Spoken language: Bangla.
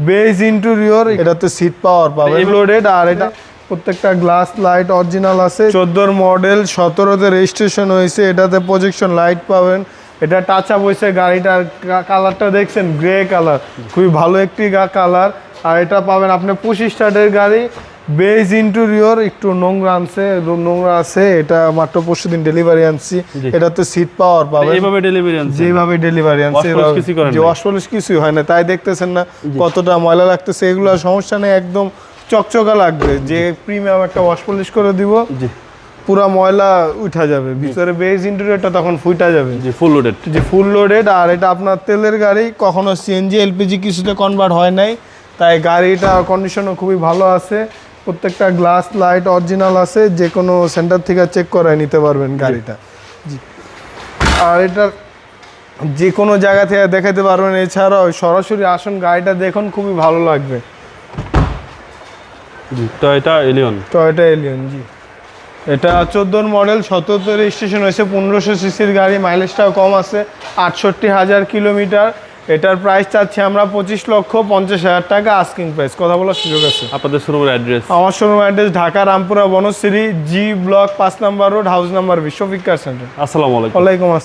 বেজ ইন্টেরিয়র, এটাতে সিট পাওয়ার পাবে লোডেড, আর এটা প্রত্যেকটা গ্লাস লাইট অরিজিনাল আছে। 14 মডেল, 17তে রেজিস্ট্রেশন হয়েছে। এটাতে প্রজেকশন লাইট পাবেন। এটা টাচ আপ হয়েছে। গাড়িটার কালারটা দেখছেন, গ্রে কালার, খুবই ভালো একটি কালার। আর এটা পাবেন আপনি 25 স্টার্টের গাড়ি, বেজ ইন্টেরিয়র, একটু নোংরা আছে। এটা মাত্র পরশু দিন ডেলিভারি আনছি। এটাতে সিট পাওয়ার পাবেন, এইভাবে ডেলিভারি আনছি, যেভাবে ডেলিভারি আনছি, যে ওয়াশ পলিশ কিছুই হয় না। তাই দেখতেছেন না কতটা ময়লা লাগতেছে। এগুলো সমস্যা নেই, একদম চকচকা লাগবে। যে প্রিমিয়াম একটা ওয়াশ পলিশ করে দিব, পুরা ময়লা উঠা যাবে। ভিতরে বেজ ইন্টেরিয়রটা তখন ফুটা যাবে। Full loaded. আর এটা আপনার তেলের গাড়ি, কখনো সিএনজি এলপিজি কিছুতে কনভার্ট হয় নাই, তাই গাড়িটা কন্ডিশনও খুবই ভালো আছে। প্রত্যেকটা গ্লাস লাইট অরিজিনাল আছে। যে কোনো সেন্টার থেকে চেক করায় নিতে পারবেন গাড়িটা। জি, আর এটা যে কোনো জায়গা থেকে দেখাতে পারবেন। এছাড়াও সরাসরি আসুন, গাড়িটা দেখুন, খুবই ভালো লাগবে। Toyota Allion. জি, এটা 14 মডেল, 17তে রেজিস্ট্রেশন হয়েছে। 1500 সিসির গাড়ি, মাইলেজটাও কম আছে, 68,000 কিলোমিটার। এটার প্রাইস চাচ্ছি আমরা 25,50,000 টাকা, আস্কিং প্রাইস। কথা বলার সুযোগ আছে। আপনাদের শোরুমের অ্যাড্রেস? আমার শোরুমের address Dhaka Rampura Banasree, G block, 5 number road, house number 20, Shafiq car centre. আসসালামু আলাইকুম। ওয়ালাইকুম আসসালাম।